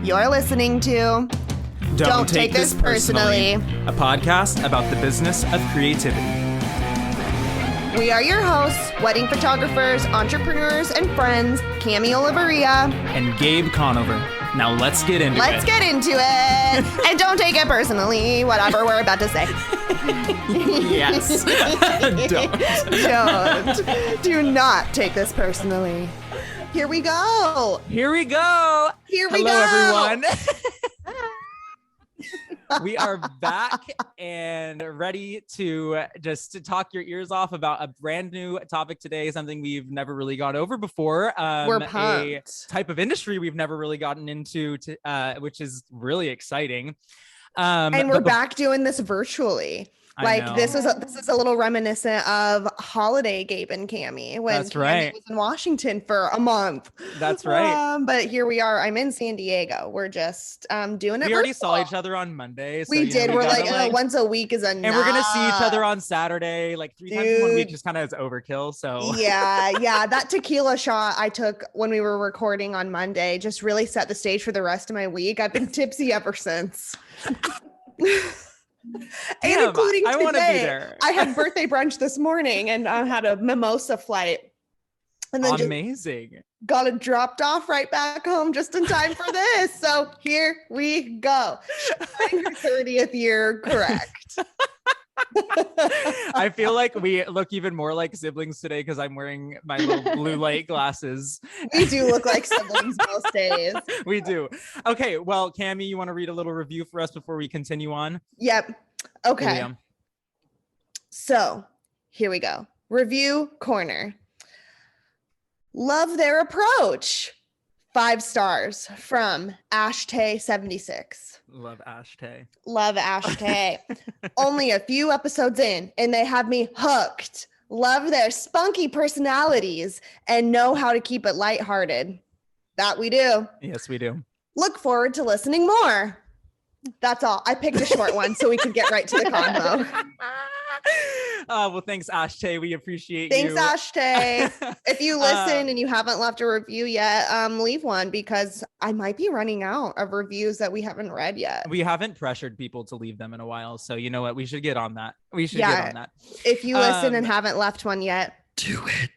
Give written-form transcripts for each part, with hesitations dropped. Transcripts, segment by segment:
You're listening to Don't Take This Personally, a podcast about the business of creativity. We are your hosts, wedding photographers, entrepreneurs, and friends, Cami Oliveria And Gabe Conover. Now let's get into it. Let's get into it. And don't take it personally, whatever we're about to say. Yes. Don't. Do not take this personally. Here we go. Here we go. Hello, everyone. We are back and ready to talk your ears off about a brand new topic today, something we've never really gone over before. We're pumped. A type of industry we've never really gotten into, which is really exciting. And we're back doing this virtually. Like this is a little reminiscent of holiday Gabe and Cami when Cami was in Washington for a month. That's right. But here we are. I'm in San Diego. We're just doing it. We already saw each other on Monday. So, we did. We're like once a week is enough. And we're gonna see each other on Saturday, like 3 times in 1 week. Just kind of is overkill. So yeah. That tequila shot I took when we were recording on Monday just really set the stage for the rest of my week. I've been tipsy ever since. Damn, and including today, I want to be there. I had birthday brunch this morning and I had a mimosa flight. And then amazing. Got it dropped off right back home just in time for this. So here we go. Your 30th year, correct. I feel like we look even more like siblings today because I'm wearing my little blue light glasses. We do look like siblings most days. We do. Okay, well, Cami, you want to read a little review for us before we continue on? Yep. Okay. So here we go. Review corner. Love their approach. 5 stars from Ashtay76. Love Ashtay. Love Ashtay. Only a few episodes in and they have me hooked. Love their spunky personalities and know how to keep it lighthearted. That we do. Yes, we do. Look forward to listening more. That's all. I picked a short one so we could get right to the convo. Well, thanks, Ashtay. We appreciate you. Thanks, Ashtay. If you listen and you haven't left a review yet, leave one because I might be running out of reviews that we haven't read yet. We haven't pressured people to leave them in a while. So you know what? We should get on that. Get on that. If you listen and haven't left one yet, do it.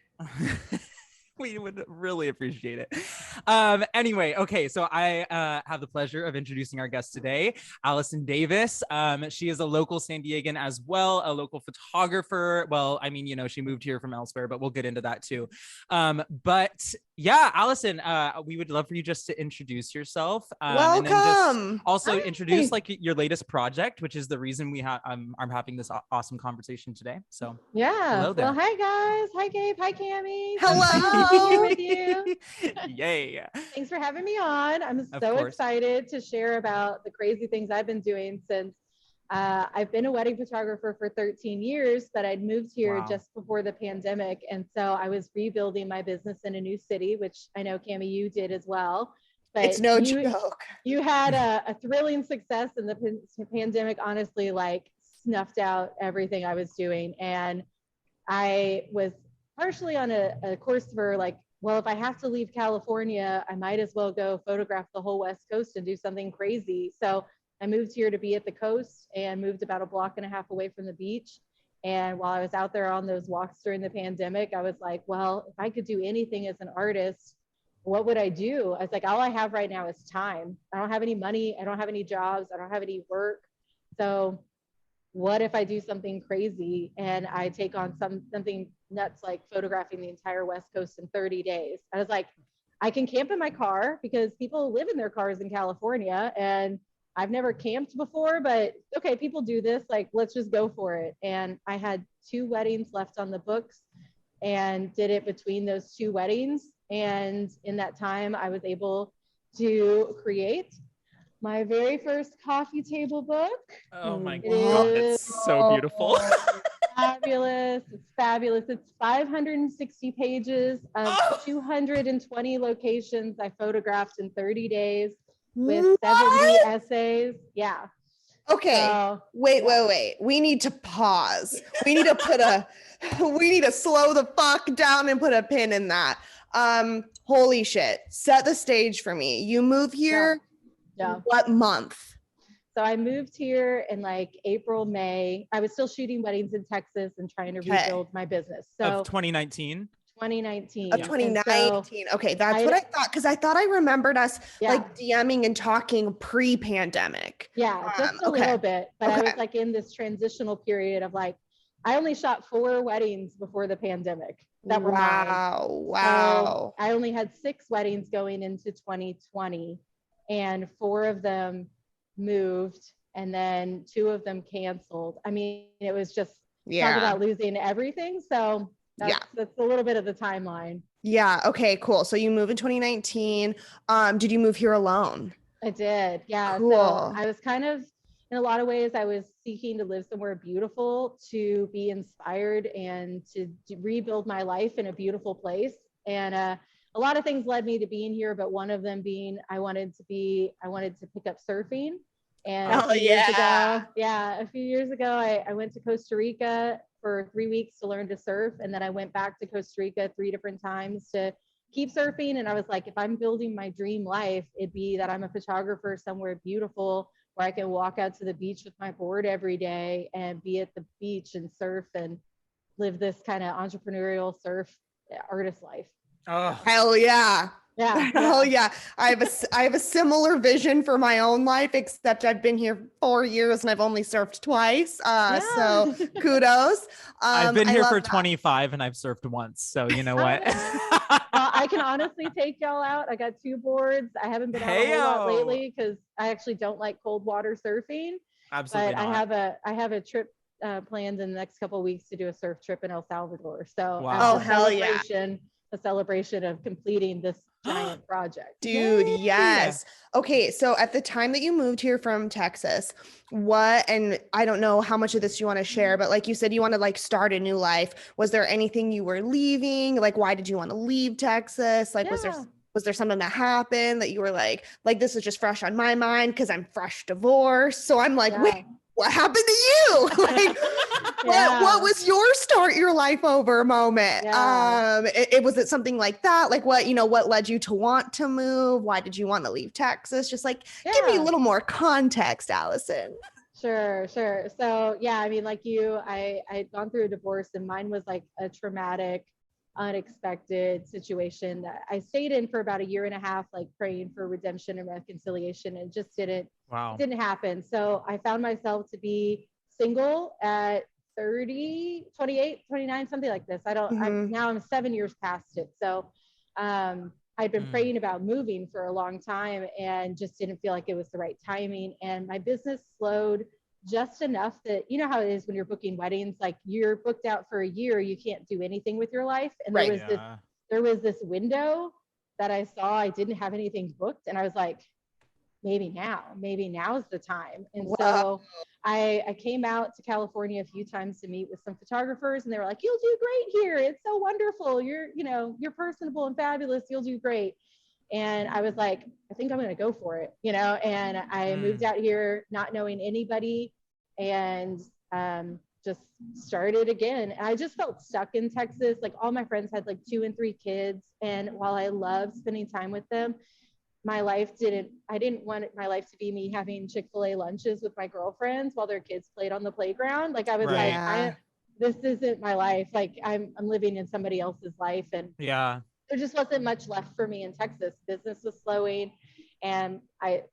We would really appreciate it. Anyway, okay, so I have the pleasure of introducing our guest today, Allison Davis. She is a local San Diegan as well, a local photographer. Well, I mean, she moved here from elsewhere, but we'll get into that too. But yeah, Allison, we would love for you just to introduce yourself. Welcome. And then just also introduce like your latest project, which is the reason I'm having this awesome conversation today. So yeah. Hello there. Well, hi guys. Hi Gabe. Hi Cami. Hello. With you. Yay. Thanks for having me on. I'm so excited to share about the crazy things I've been doing since I've been a wedding photographer for 13 years, but I'd moved here just before the pandemic. And so I was rebuilding my business in a new city, which I know Cami, you did as well. But it's no joke. You had a thrilling success and the pandemic honestly like snuffed out everything I was doing. And I was partially on a course for like, well, if I have to leave California, I might as well go photograph the whole West Coast and do something crazy. So I moved here to be at the coast and moved about 1.5 blocks away from the beach. And while I was out there on those walks during the pandemic, I was like, well, if I could do anything as an artist, what would I do? I was like, all I have right now is time. I don't have any money. I don't have any jobs. I don't have any work. So what if I do something crazy and I take on something nuts like photographing the entire West Coast in 30 days? I was like, I can camp in my car because people live in their cars in California and I've never camped before, but okay, people do this, like, let's just go for it. And I had 2 weddings left on the books and did it between those 2 weddings. And in that time, I was able to create my very first coffee table book. Oh my God, it's so beautiful. Fabulous. It's fabulous. It's 560 pages of 220 locations I photographed in 30 days with 70 essays. Yeah. Okay. Wait. We need to pause. We need to slow the fuck down and put a pin in that. Holy shit. Set the stage for me. You move here Yeah. What month? So I moved here in like April, May. I was still shooting weddings in Texas and trying to rebuild my business. So of 2019. 2019. Of Yeah. 2019. Okay, that's what I thought, because I thought I remembered us like DMing and talking pre-pandemic. Yeah, just a little bit. But I was like in this transitional period of like, I only shot 4 weddings before the pandemic. That were mine. Wow. So I only had 6 weddings going into 2020, and 4 of them moved, and then 2 of them canceled. I mean, it was just talk about losing everything. So that's a little bit of the timeline. Yeah. Okay, cool. So you moved in 2019. Did you move here alone? I did. Yeah. Cool. So I was kind of, in a lot of ways, I was seeking to live somewhere beautiful, to be inspired, and to rebuild my life in a beautiful place. And a lot of things led me to being here, but one of them being I wanted to pick up surfing. And a few years ago, I went to Costa Rica for 3 weeks to learn to surf. And then I went back to Costa Rica 3 different times to keep surfing. And I was like, if I'm building my dream life, it'd be that I'm a photographer somewhere beautiful where I can walk out to the beach with my board every day and be at the beach and surf and live this kind of entrepreneurial surf artist life. Oh, hell yeah. Yeah. Oh yeah. I have a similar vision for my own life, except I've been here 4 years and I've only surfed twice. So kudos. I've been here for 25 and I've surfed once. So you know what? I can honestly take y'all out. I got 2 boards. I haven't been out a whole lot lately because I actually don't like cold water surfing. Absolutely but not. I have a trip planned in the next couple of weeks to do a surf trip in El Salvador. So wow. A celebration of completing this giant project. Dude, yes. Okay, so at the time that you moved here from Texas, and I don't know how much of this you want to share, but like you said, you want to like start a new life. Was there anything you were leaving? Like, why did you want to leave Texas? Like, was there something that happened that you were like this is just fresh on my mind because I'm fresh divorced? So I'm like, wait, what happened to you? Like, what was your start your life over moment? Was it something like that? Like what led you to want to move? Why did you want to leave Texas? Just like give me a little more context, Allison. Sure. So yeah, I mean, like you, I'd gone through a divorce, and mine was like a traumatic, unexpected situation that I stayed in for about 1.5 years, like praying for redemption and reconciliation, and just didn't happen. So I found myself to be single at 30, 28, 29, something like this. I'm 7 years past it. So I'd been praying about moving for a long time and just didn't feel like it was the right timing. And my business slowed just enough that, you know how it is when you're booking weddings, like you're booked out for 1 year, you can't do anything with your life. And there was this window that I saw, I didn't have anything booked. And I was like, maybe now's the time. And so I came out to California a few times to meet with some photographers, and they were like, you'll do great here. It's so wonderful. You're personable and fabulous. You'll do great. And I was like, I think I'm going to go for it, and I moved out here not knowing anybody, and just started again. And I just felt stuck in Texas. Like all my friends had like 2 and 3 kids. And while I loved spending time with them, I didn't want my life to be me having Chick-fil-A lunches with my girlfriends while their kids played on the playground. Like I was this isn't my life. Like I'm living in somebody else's life. And there just wasn't much left for me in Texas. Business was slowing, and I,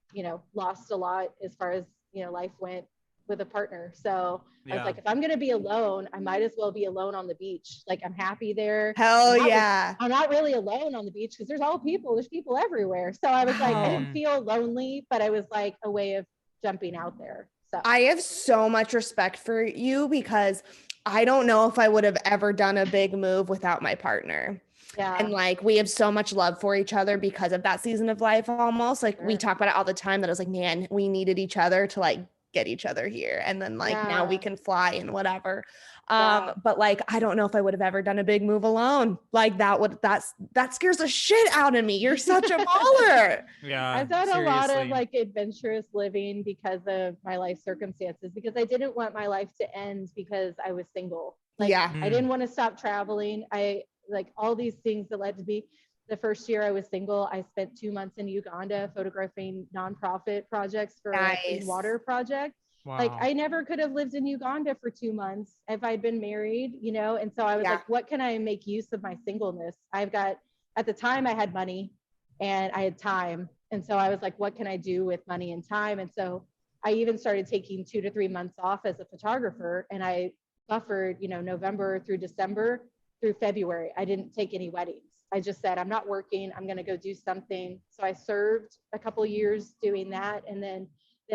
lost a lot as far as, life went with a partner. So I was like, if I'm going to be alone, I might as well be alone on the beach. Like I'm happy there. I'm not really alone on the beach because there's people everywhere. So I was like, I didn't feel lonely, but I was like a way of jumping out there. So I have so much respect for you because I don't know if I would have ever done a big move without my partner. Yeah. And like, we have so much love for each other because of that season of life almost. Like we talk about it all the time that I was like, man, we needed each other to like get each other here. And then like now we can fly and whatever. But like, I don't know if I would have ever done a big move alone. Like that scares the shit out of me. You're such a baller. I've done a lot of like adventurous living because of my life circumstances, because I didn't want my life to end because I was single. Like I didn't want to stop traveling. Like all these things that led to me the first year I was single, I spent 2 months in Uganda photographing nonprofit projects for a clean water project. Wow. Like I never could have lived in Uganda for 2 months if I'd been married, you know? And so I was like, what can I make use of my singleness? At the time I had money and I had time. And so I was like, what can I do with money and time? And so I even started taking 2 to 3 months off as a photographer, and I buffered, you know, November through December through February. I didn't take any weddings. I just said, I'm not working. I'm going to go do something. So I served a couple of years doing that. And then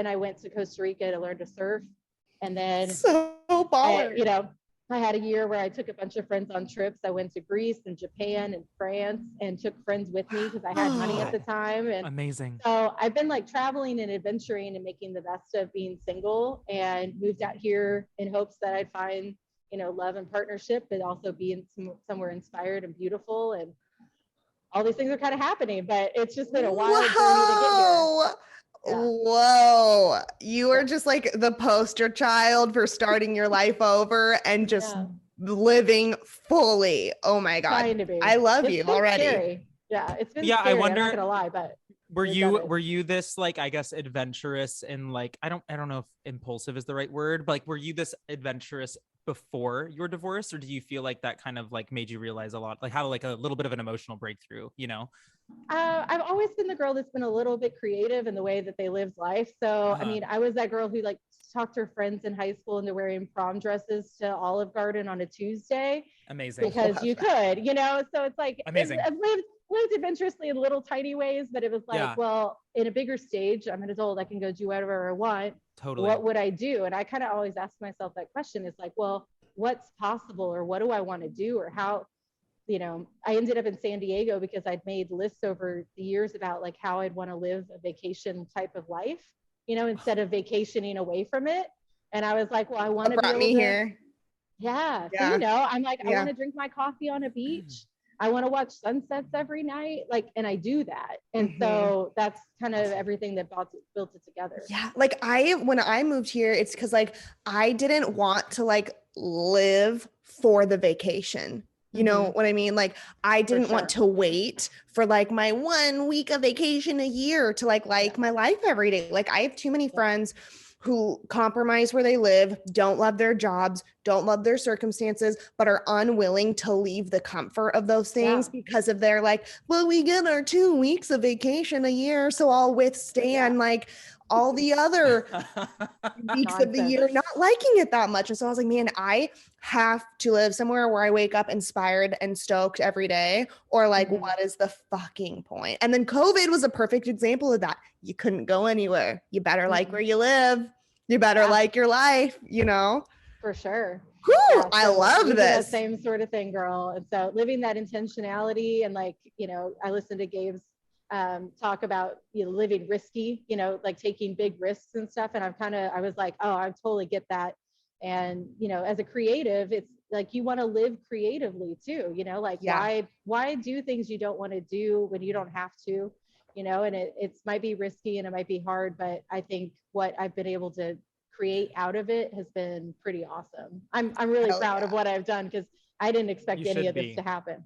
I went to Costa Rica to learn to surf. And then, so baller. you know, I had a year where I took a bunch of friends on trips. I went to Greece and Japan and France and took friends with me because I had money at the time. And amazing. so I've been like traveling and adventuring and making the best of being single, and moved out here in hopes that I'd find, you know, love and partnership, but also be in somewhere inspired and beautiful. And all these things are kind of happening, but it's just been a wild journey to get here. Yeah. Whoa, you are just like the poster child for starting your life over and just living fully. Oh my God. I love you already. Scary. Yeah, it's been scary. I wonder, I'm not gonna lie, but were you this like, I guess, adventurous and like, I don't know if impulsive is the right word, but like, were you this adventurous before your divorce, or do you feel like that kind of like made you realize a lot, like how like a little bit of an emotional breakthrough, you know? I've always been the girl that's been a little bit creative in the way that they lived life. So, I mean, I was that girl who like talked her friends in high school into wearing prom dresses to Olive Garden on a Tuesday. Amazing. Because you could, you know, so it's like, amazing. I've lived adventurously in little tiny ways, but it was like, well, in a bigger stage, I'm an adult, I can go do whatever I want. Totally. What would I do? And I kind of always ask myself that question. It's like, well, what's possible, or what do I want to do, or how, you know, I ended up in San Diego because I'd made lists over the years about like how I'd want to live a vacation type of life, you know, instead of vacationing away from it. And I was like, well, I want to be able to, here. Yeah. So, you know, I'm like, I want to drink my coffee on a beach. I want to watch sunsets every night. Like, and I do that. And so that's kind of everything that built it together. Yeah. Like when I moved here, it's because like, I didn't want to like live for the vacation. You know what I mean? Like I didn't want to wait for like my 1 week of vacation a year to like my life every day. Like I have too many friends who compromise where they live, don't love their jobs, don't love their circumstances, but are unwilling to leave the comfort of those things because of their like, well, we get our 2 weeks of vacation a year, so I'll withstand like all the other weeks of the year not liking it that much. And so I was like, man, I have to live somewhere where I wake up inspired and stoked every day, or like, what is the fucking point? And then COVID was a perfect example of that. You couldn't go anywhere. You better like where you live. You better like your life, you know? For sure. Whew, I love this. That same sort of thing, girl. And so living that intentionality, and like, you know, I listened to Gabe's talk about, you know, living risky, you know, like taking big risks and stuff. And I was like, oh, I totally get that. And, you know, as a creative, it's like, you want to live creatively too, you know, like why do things you don't want to do when you don't have to, you know, and it might be risky and it might be hard, but I think what I've been able to create out of it has been pretty awesome. I'm really proud of what I've done, because I didn't expect any of this to happen.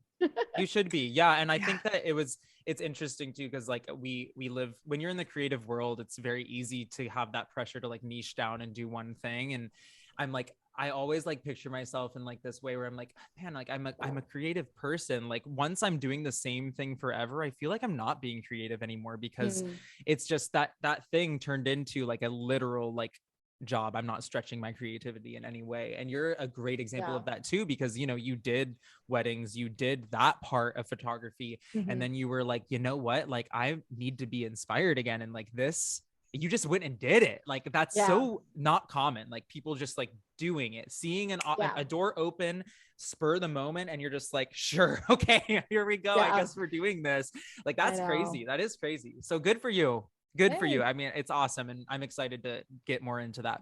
You should be. Yeah. And I think that it's interesting too, because like we live, when you're in the creative world, it's very easy to have that pressure to like niche down and do one thing. And I'm like, I always like picture myself in like this way where I'm like, man, like I'm a creative person. Like once I'm doing the same thing forever, I feel like I'm not being creative anymore, because it's just that thing turned into like a literal like job. I'm not stretching my creativity in any way. And you're a great example of that too, because, you know, you did weddings, you did that part of photography. And then you were like, you know what, like I need to be inspired again. And like this, you just went and did it. Like that's so not common. Like people just like doing it, seeing a door open, spur the moment. And you're just like, sure. Okay, here we go. I guess we're doing this. Like, that's crazy. That is crazy. So good for you. Good for you. I mean, it's awesome. And I'm excited to get more into that.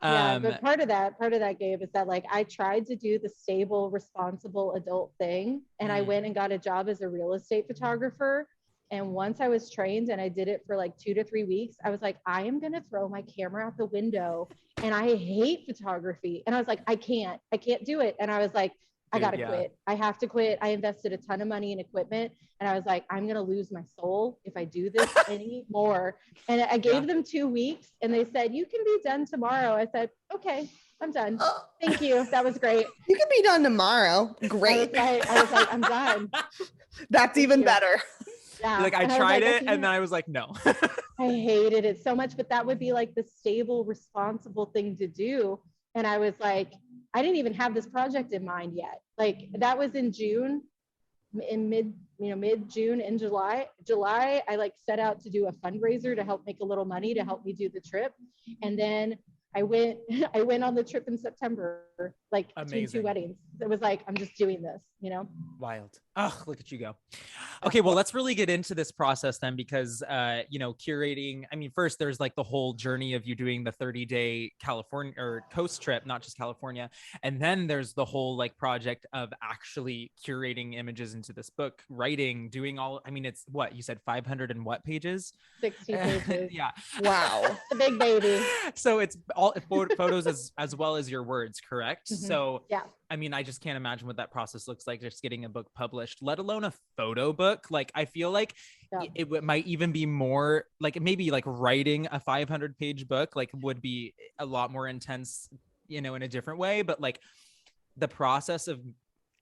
But part of that, Gabe, is that like, I tried to do the stable, responsible adult thing. And I went and got a job as a real estate photographer. And once I was trained and I did it for like 2 to 3 weeks, I was like, I am going to throw my camera out the window, and I hate photography. And I was like, I can't do it. And I was like, I got to yeah. quit. I have to quit. I invested a ton of money in equipment and I was like, I'm going to lose my soul if I do this anymore. And I gave them 2 weeks and they said, you can be done tomorrow. I said, okay, I'm done. Thank you. That was great. You can be done tomorrow. Great. I was like, I'm done. That's even better. Yeah. Like I tried it and then I was like, no. I hated it so much, but that would be like the stable, responsible thing to do. And I was like, I didn't even have this project in mind yet. Like that was in June, in mid-June and July, I like set out to do a fundraiser to help make a little money to help me do the trip. And then I went on the trip in September, like between 2 weddings. It was like, I'm just doing this, Wild. Oh, look at you go. Okay, well, let's really get into this process then, because, curating, I mean, first there's like the whole journey of you doing the 30-day California or coast trip, not just California. And then there's the whole like project of actually curating images into this book, writing, doing all, I mean, it's what you said, 500 and what pages? 60 pages. Yeah. Wow. The big baby. So it's all photos as well as your words, correct? Mm-hmm. So yeah. I mean, I just can't imagine what that process looks like, just getting a book published, let alone a photo book. Like, I feel like it might even be more like maybe like writing a 500-page book, like would be a lot more intense, in a different way. But like the process of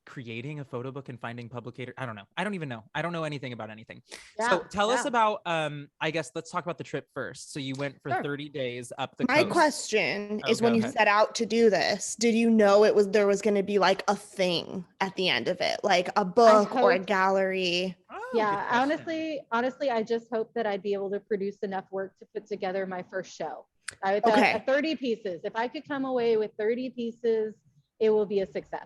creating a photo book and finding publicator, I don't know. I don't even know. I don't know anything about anything. Yeah, so tell us about, I guess let's talk about the trip first. So you went for 30 days up the coast. My question is, when you set out to do this, did you know there was going to be like a thing at the end of it, like a book or a gallery? Yeah, honestly, I just hope that I'd be able to produce enough work to put together my first show. I thought 30 pieces. If I could come away with 30 pieces, it will be a success.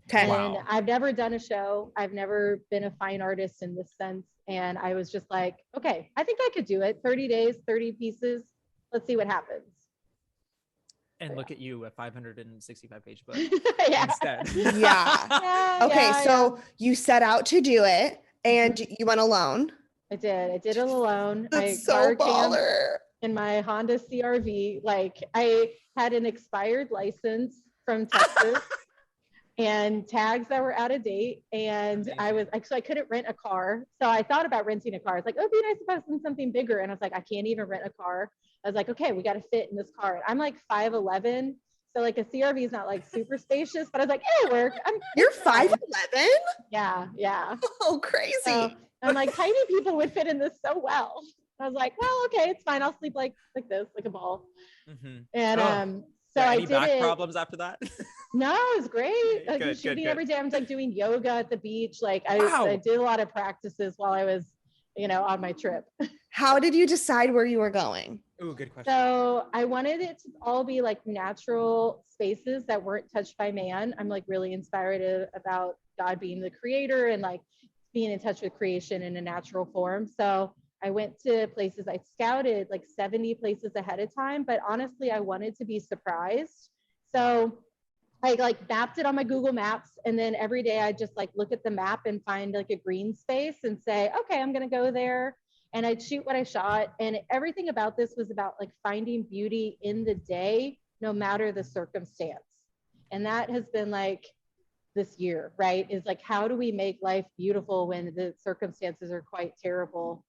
Okay. And I've never done a show. I've never been a fine artist in this sense. And I was just like, okay, I think I could do it. 30 days, 30 pieces. Let's see what happens. And look at you, a 565-page book yeah. instead. Yeah. Okay, so you set out to do it and you went alone. I did it alone. That's so baller. In my Honda CRV. Like, I had an expired license from Texas. And tags that were out of date. And I couldn't rent a car. So I thought about renting a car. It's like, oh, it'd be nice if I was in something bigger. And I was like, I can't even rent a car. I was like, okay, we got to fit in this car. And I'm like 5'11". So like a CRV is not like super spacious, but I was like, it'll work. You're 5'11"? Yeah. Oh, crazy. So I'm like, tiny people would fit in this so well. I was like, well, okay, it's fine. I'll sleep like this, like a ball. Mm-hmm. And so I did back problems after that? No, it was great. Like good, shooting good. every day. I was like doing yoga at the beach. Like I did a lot of practices while I was, on my trip. How did you decide where you were going? Oh, good question. So I wanted it to all be like natural spaces that weren't touched by man. I'm like really inspired about God being the creator and like being in touch with creation in a natural form. So I went to places, I scouted like 70 places ahead of time, but honestly, I wanted to be surprised. So I like mapped it on my Google Maps. And then every day I just like look at the map and find like a green space and say, okay, I'm going to go there. And I'd shoot what I shot. And everything about this was about like finding beauty in the day, no matter the circumstance. And that has been like this year, right? Is like, how do we make life beautiful when the circumstances are quite terrible,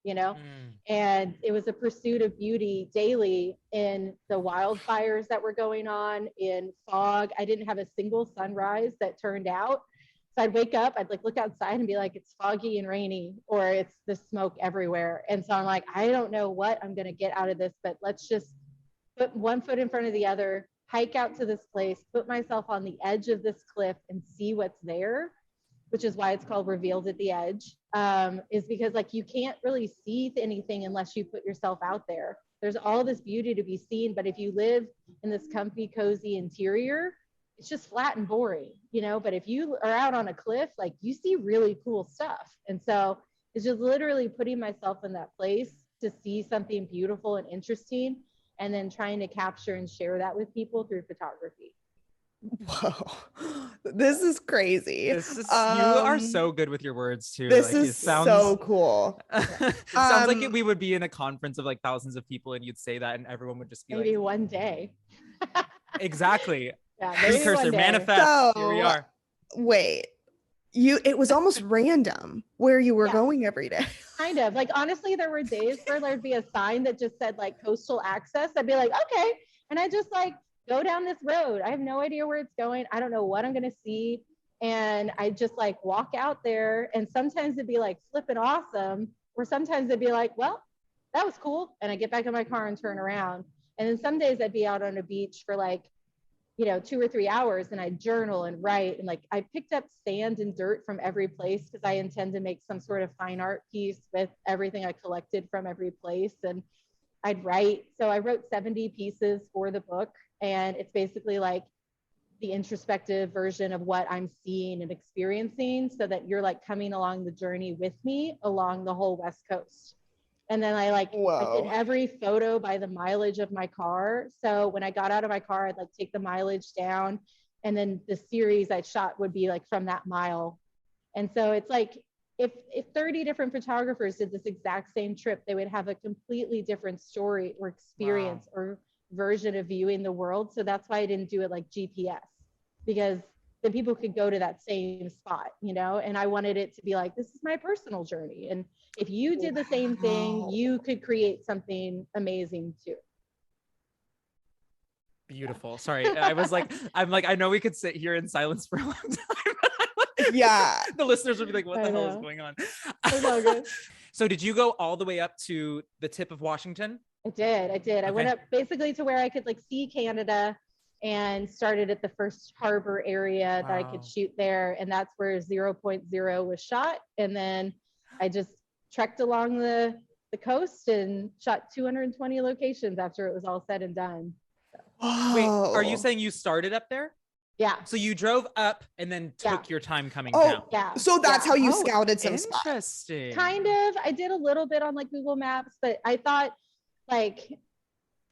And it was a pursuit of beauty daily in the wildfires that were going on, in fog. I didn't have a single sunrise that turned out. So I'd wake up, I'd like look outside and be like, it's foggy and rainy, or it's the smoke everywhere. And so I'm like, I don't know what I'm going to get out of this, but let's just put one foot in front of the other, hike out to this place, put myself on the edge of this cliff and see what's there, which is why it's called Revealed at the Edge, is because like you can't really see anything unless you put yourself out there. There's all this beauty to be seen, but if you live in this comfy, cozy interior, it's just flat and boring, but if you are out on a cliff, like you see really cool stuff. And so it's just literally putting myself in that place to see something beautiful and interesting, and then trying to capture and share that with people through photography. Whoa, this is crazy. You are so good with your words too. This is so cool. Sounds like we would be in a conference of like thousands of people and you'd say that and everyone would just be maybe one day. Exactly. Yeah, precursor, manifest. Here we are. Wait, it was almost random where you were going every day. Kind of. Like, honestly, there were days where there'd be a sign that just said like coastal access. I'd be like, okay. And I just like go down this road. I have no idea where it's going. I don't know what I'm going to see. And I just like walk out there. And sometimes it'd be like flipping awesome. Or sometimes it'd be like, well, that was cool. And I get back in my car and turn around. And then some days I'd be out on a beach for like, 2 or 3 hours, and I journal and write. And like, I picked up sand and dirt from every place because I intend to make some sort of fine art piece with everything I collected from every place. And I'd write. So I wrote 70 pieces for the book. And it's basically like the introspective version of what I'm seeing and experiencing, so that you're like coming along the journey with me along the whole West Coast. And then I did every photo by the mileage of my car. So when I got out of my car, I'd like take the mileage down, and then the series I shot would be like from that mile. And so it's like, if 30 different photographers did this exact same trip, they would have a completely different story or experience or version of viewing the world. So that's why I didn't do it like GPS, because then people could go to that same spot, and I wanted it to be like, this is my personal journey. And if you did the same thing, you could create something amazing too. Beautiful. Sorry. I know we could sit here in silence for a long time. Yeah. The listeners would be like, what the hell is going on? It's all good. So did you go all the way up to the tip of Washington? I did. Okay. I went up basically to where I could like see Canada, and started at the first harbor area that I could shoot there. And that's where 0.0 was shot. And then I just trekked along the coast and shot 220 locations after it was all said and done. So. Wait, are you saying you started up there? Yeah. So you drove up and then took your time coming down. Yeah. So that's how you scouted some spots. Interesting. Kind of. I did a little bit on like Google Maps, but I thought like,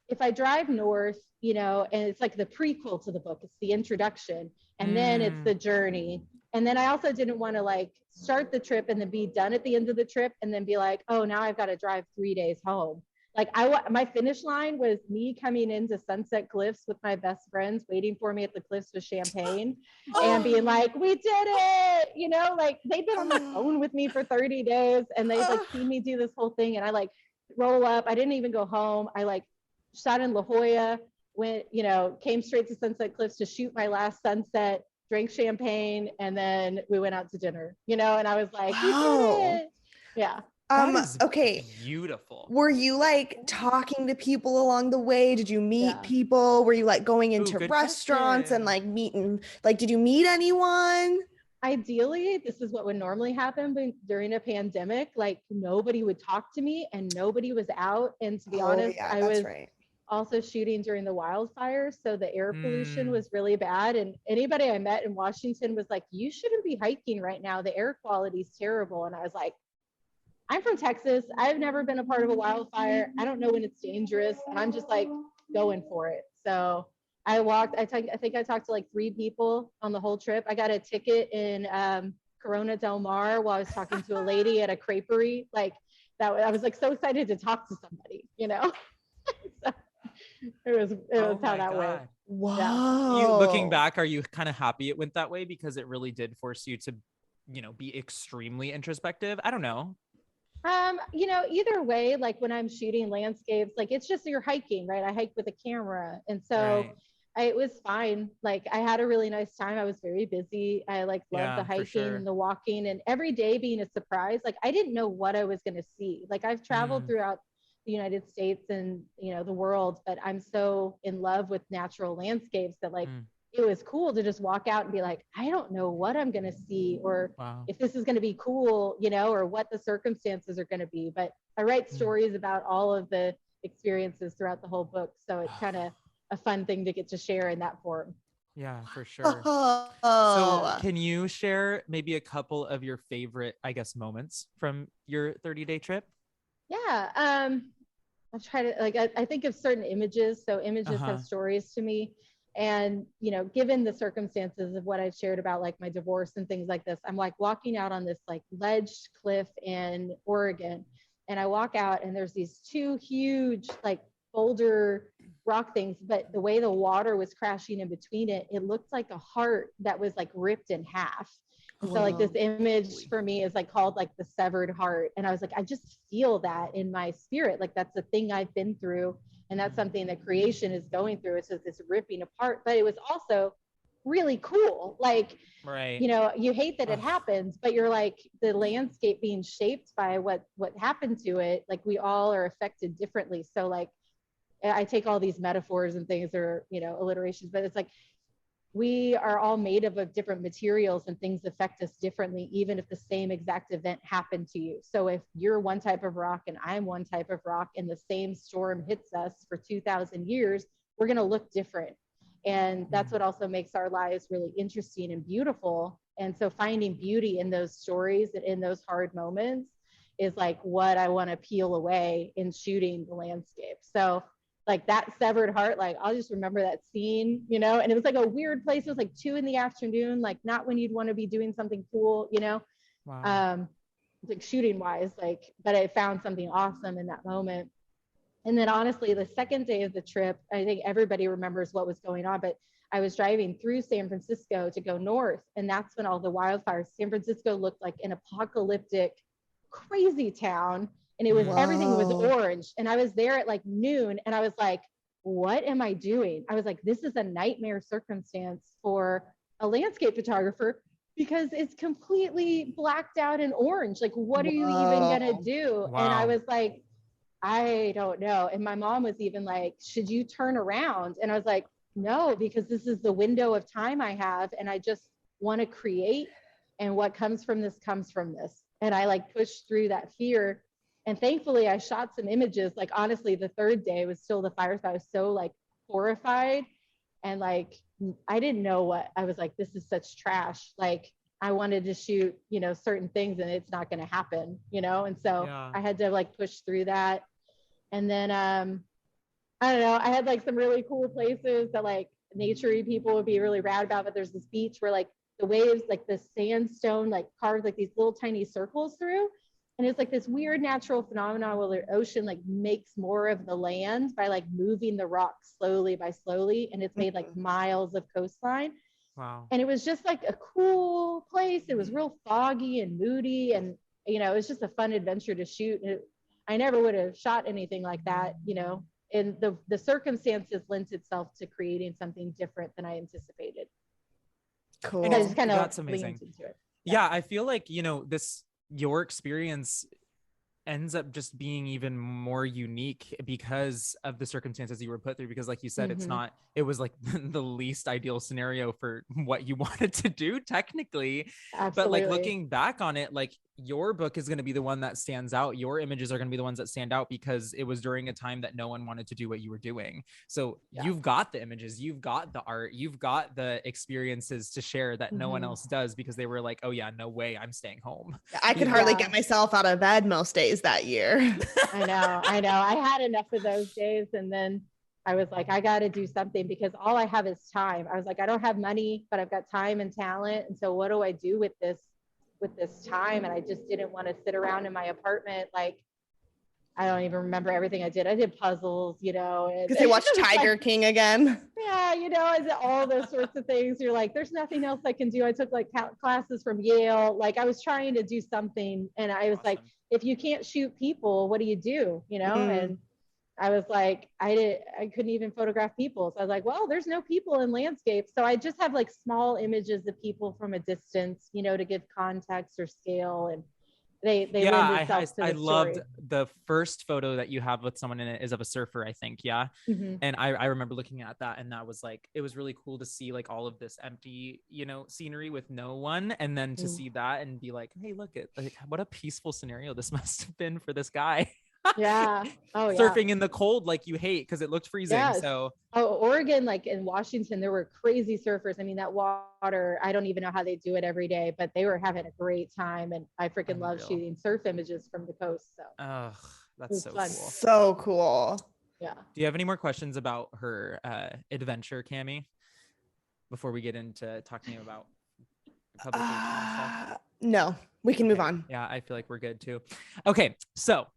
if I drive north, and it's like the prequel to the book, it's the introduction, and then it's the journey. And then I also didn't want to like start the trip and then be done at the end of the trip and then be like, oh, now I've got to drive 3 days home. Like my finish line was me coming into Sunset Cliffs with my best friends waiting for me at the cliffs with champagne and being like, we did it, like they'd been on the phone with me for 30 days and they'd like seen me do this whole thing. And I like roll up. I didn't even go home. I like shot in La Jolla, went, came straight to Sunset Cliffs to shoot my last sunset, drank champagne, and then we went out to dinner, and I was like, we did it. Yeah. Okay. Beautiful. Were you like talking to people along the way? Did you meet people? Were you like going into restaurants and like meeting, like, did you meet anyone? Ideally, this is what would normally happen, but during a pandemic, like nobody would talk to me and nobody was out. And to be honest, I was also shooting during the wildfires. So the air pollution was really bad. And anybody I met in Washington was like, you shouldn't be hiking right now. The air quality is terrible. And I was like, I'm from Texas. I've never been a part of a wildfire. I don't know when it's dangerous. And I'm just like going for it. So I think I talked to like 3 people on the whole trip. I got a ticket in Corona Del Mar while I was talking to a lady at a creperie. Like that, I was like so excited to talk to somebody, So it was how that went. Wow. Yeah. Looking back, are you kind of happy it went that way because it really did force you to, be extremely introspective? I don't know. Either way, like when I'm shooting landscapes, like it's just you're hiking, right? I hike with a camera. And so it was fine. Like I had a really nice time. I was very busy. I like loved the hiking and the walking and every day being a surprise. Like I didn't know what I was going to see. Like I've traveled throughout the United States and, the world, but I'm so in love with natural landscapes that like, it was cool to just walk out and be like, I don't know what I'm going to see or if this is going to be cool, or what the circumstances are going to be. But I write stories about all of the experiences throughout the whole book. So it's kind of a fun thing to get to share in that form. Yeah, for sure. So can you share maybe a couple of your favorite, I guess, moments from your 30-day trip? Yeah. I'll try to I think of certain images. So images have stories to me. And, given the circumstances of what I've shared about like my divorce and things like this, I'm like walking out on this like ledged cliff in Oregon. And I walk out and there's these 2 huge like boulder rock things, but the way the water was crashing in between it, it looked like a heart that was like ripped in half. And so like this image for me is like called like the severed heart. And I was like, I just feel that in my spirit. Like that's the thing I've been through. And that's something that creation is going through. It's just this ripping apart, but it was also really cool. Like, right. you know, you hate that it happens, but you're like the landscape being shaped by what happened to it. Like we all are affected differently. So like, I take all these metaphors and things or, you know, alliterations, but it's like, we are all made of different materials and things affect us differently, even if the same exact event happened to you. So if you're one type of rock and I'm one type of rock and the same storm hits us for 2,000 years, we're going to look different. And that's what also makes our lives really interesting and beautiful. And so finding beauty in those stories and in those hard moments is like what I want to peel away in shooting the landscape. So like that severed heart, like I'll just remember that scene, you know, and it was like a weird place. It was like 2 PM, like not when you'd want to be doing something cool, you know. Wow. Like shooting wise, like, but I found something awesome in that moment. And then honestly, the second day of the trip, I think everybody remembers what was going on, but I was driving through San Francisco to go north. And that's when all the wildfires, San Francisco looked like an apocalyptic, crazy town. And it was, everything was orange. And I was there at like noon and I was like, what am I doing? I was like, this is a nightmare circumstance for a landscape photographer because it's completely blacked out in orange. Like, what are you even gonna do? And I was like, I don't know. And my mom was even like, should you turn around? And I was like, no, because this is the window of time I have. And I just want to create. And what comes from this comes from this. And I like pushed through that fear. And thankfully I shot some images. Like, honestly, the third day was still the fires, but I was so like horrified. And like, I didn't know what I was like, this is such trash. Like, I wanted to shoot, you know, certain things and it's not going to happen, you know? And so I had to like push through that. And then, I don't know, I had like some really cool places that like nature-y people would be really rad about, but there's this beach where like the waves, like the sandstone, like carved like these little tiny circles through. And it's like this weird natural phenomenon where the ocean like makes more of the land by like moving the rock slowly by slowly. And it's made like miles of coastline. Wow. And it was just like a cool place. It was real foggy and moody. And, you know, it was just a fun adventure to shoot. I never would have shot anything like that, you know, and the circumstances lent itself to creating something different than I anticipated. Cool. And I just kind of That's amazing. into it. Yeah, I feel like, you know, your experience ends up just being even more unique because of the circumstances you were put through, because like you said, it was like the least ideal scenario for what you wanted to do technically. Absolutely. But like looking back on it, like your book is going to be the one that stands out. Your images are going to be the ones that stand out because it was during a time that no one wanted to do what you were doing. So you've got the images, you've got the art, you've got the experiences to share that no one else does, because they were like, oh yeah, no way, I'm staying home. I could hardly get myself out of bed most days that year. I know. I had enough of those days. And then I was like, I got to do something because all I have is time. I was like, I don't have money, but I've got time and talent. And so what do I do with this time? And I just didn't want to sit around in my apartment. Like, I don't even remember everything I did. I did puzzles, you know. Because they watched Tiger like, King again. Yeah, you know, I did all those sorts of things. You're like, there's nothing else I can do. I took like classes from Yale. Like, I was trying to do something. And I was like, if you can't shoot people, what do? You know? And I was like, I couldn't even photograph people. So I was like, well, there's no people in landscape. So I just have like small images of people from a distance, you know, to give context or scale. And they lend itself to the I loved story. the first photo that you have with someone in it is of a surfer, I think. Yeah. And I remember looking at that, and that was like, it was really cool to see like all of this empty, you know, scenery with no one. And then to see that and be like, hey, look at like, what a peaceful scenario this must have been for this guy. Yeah. Oh, yeah. Surfing in the cold like you hate because it looked freezing. Yes. So Oregon, like in Washington, there were crazy surfers. I mean, that water, I don't even know how they do it every day, but they were having a great time. And I freaking love shooting surf images from the coast. So that's so fun. cool. So cool. Yeah. Do you have any more questions about her adventure, Cammie, before we get into talking about publication and stuff? No, we can move on. Yeah, I feel like we're good too. Okay, so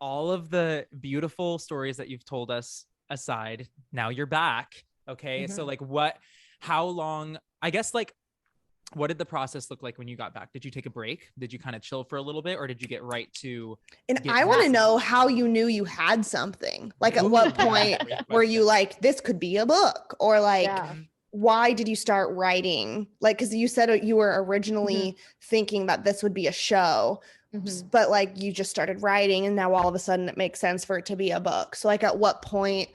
all of the beautiful stories that you've told us aside, now you're back. Okay. So like how long, I guess, like, what did the process look like when you got back? Did you take a break? Did you kind of chill for a little bit, or did you get right to? And I want to know how you knew you had something. Like, at what point were you like, this could be a book, or like, why did you start writing? Like, because you said you were originally thinking that this would be a show, but like you just started writing, and now all of a sudden it makes sense for it to be a book. So like, at what point?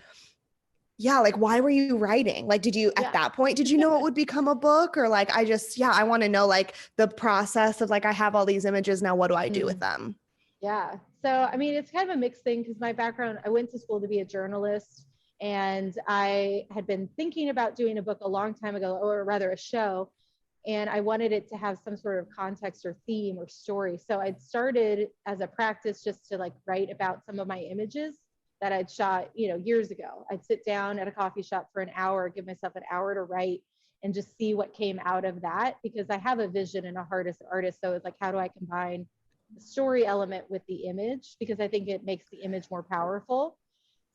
Yeah, like, why were you writing? Like, did you, at that point, did you know it would become a book? Or like, I want to know like the process of like, I have all these images, now what do I do with them? Yeah. So, I mean, it's kind of a mixed thing because my background, I went to school to be a journalist, and I had been thinking about doing a book a long time ago, or rather a show. And I wanted it to have some sort of context or theme or story. So I'd started as a practice just to like write about some of my images that I'd shot, years ago. I'd sit down at a coffee shop for an hour, give myself an hour to write, and just see what came out of that, because I have a vision and a heart as an artist. So it's like, how do I combine the story element with the image? Because I think it makes the image more powerful.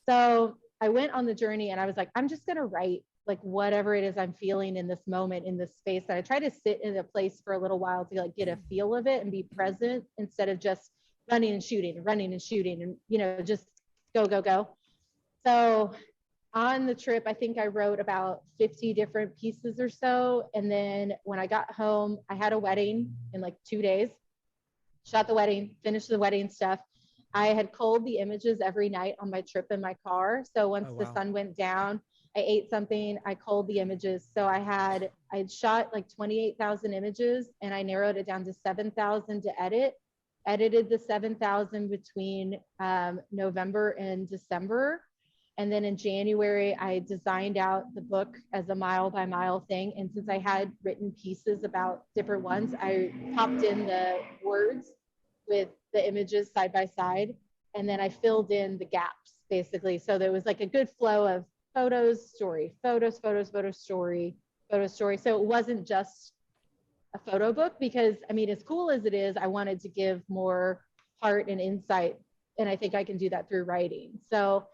So I went on the journey, and I was like, I'm just going to write like whatever it is I'm feeling in this moment, in this space. And I try to sit in a place for a little while to like get a feel of it and be present, instead of just running and shooting and just go. So on the trip, I think I wrote about 50 different pieces or so. And then when I got home, I had a wedding in like 2 days, shot the wedding, finished the wedding stuff. I had culled the images every night on my trip in my car. So once the sun went down, I ate something, I culled the images. So I'd shot like 28,000 images, and I narrowed it down to 7,000 to edit. Edited the 7,000 between November and December. And then in January, I designed out the book as a mile by mile thing. And since I had written pieces about different ones, I popped in the words with the images side by side. And then I filled in the gaps, basically. So there was like a good flow of photos, story, photos, story, photos, story. So it wasn't just a photo book, because I mean, as cool as it is, I wanted to give more heart and insight, and I think I can do that through writing. So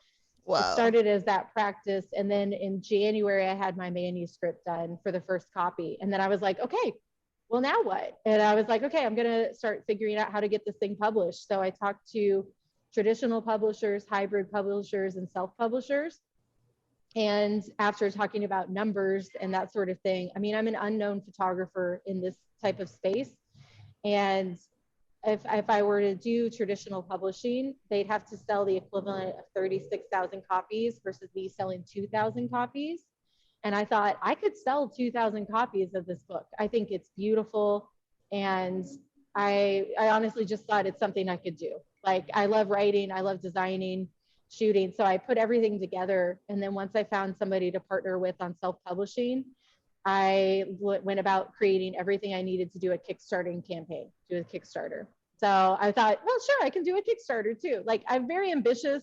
it started as that practice, and then in January I had my manuscript done for the first copy, and then I was like, okay, well, now what? And I was like, okay, I'm gonna start figuring out how to get this thing published. So I talked to traditional publishers, hybrid publishers, and self-publishers. And after talking about numbers and that sort of thing, I mean, I'm an unknown photographer in this type of space. And if I were to do traditional publishing, they'd have to sell the equivalent of 36,000 copies versus me selling 2,000 copies. And I thought I could sell 2,000 copies of this book. I think it's beautiful. And I honestly just thought it's something I could do. Like, I love writing, I love designing, shooting. So I put everything together. And then once I found somebody to partner with on self-publishing, I went about creating everything I needed to do a Kickstarting campaign, do a Kickstarter. So I thought, well, sure, I can do a Kickstarter too. Like, I'm very ambitious.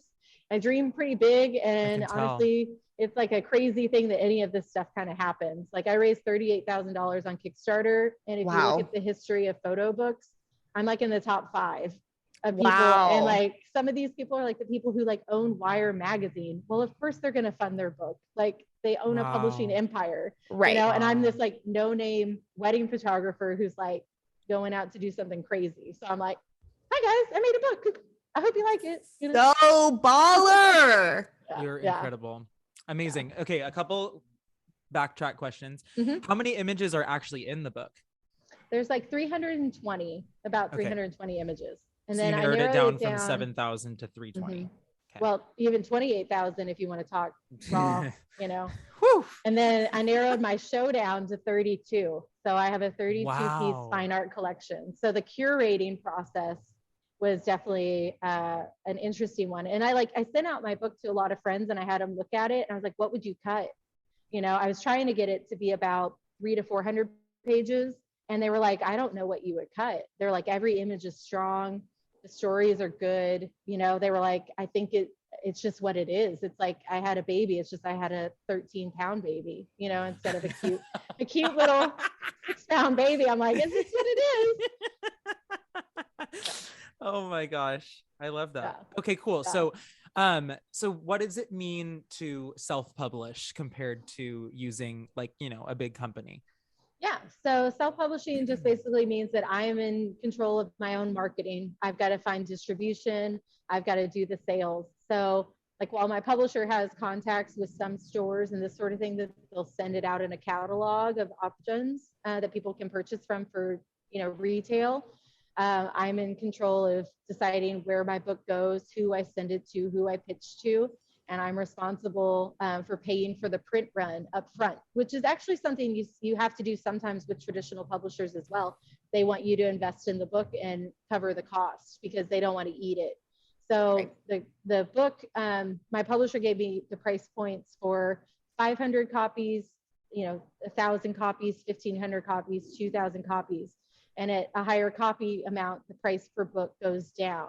I dream pretty big. And honestly, it's like a crazy thing that any of this stuff kind of happens. Like, I raised $38,000 on Kickstarter. And if you look at the history of photo books, I'm like in the top 5 of people. And like, some of these people are like the people who like own Wire magazine. Well, of course they're going to fund their book. Like, they own a publishing empire, right? You know? And I'm this like no name wedding photographer who's like going out to do something crazy. So I'm like, hi guys, I made a book. I hope you like it. You know? So baller. You're incredible. Amazing. Okay. A couple backtrack questions. How many images are actually in the book? There's like 320, about 320 images. And so then you narrowed it down from 7,000 to 320. Okay. Well, even 28,000 if you want to talk raw, you know. Whew. And then I narrowed my show down to 32. So I have a 32-piece fine art collection. So the curating process was definitely an interesting one. And I sent out my book to a lot of friends, and I had them look at it, and I was like, what would you cut? You know, I was trying to get it to be about 300 to 400 pages. And they were like, I don't know what you would cut. They're like, every image is strong. The stories are good. You know, they were like, I think it's just what it is. It's like, I had a baby. It's just, I had a 13-pound baby, you know, instead of a cute little 6-pound baby. I'm like, is this what it is? Oh my gosh. I love that. Yeah. Okay, cool. Yeah. So So what does it mean to self-publish compared to using like, a big company? Yeah. So self-publishing just basically means that I am in control of my own marketing. I've got to find distribution. I've got to do the sales. So like while my publisher has contacts with some stores and this sort of thing, that they'll send it out in a catalog of options that people can purchase from for, retail. I'm in control of deciding where my book goes, who I send it to, who I pitch to, and I'm responsible for paying for the print run up front, which is actually something you have to do sometimes with traditional publishers as well. They want you to invest in the book and cover the cost because they don't want to eat it. So the book, my publisher gave me the price points for 500 copies, 1,000 copies, 1,500 copies, 2,000 copies. And at a higher copy amount, the price per book goes down.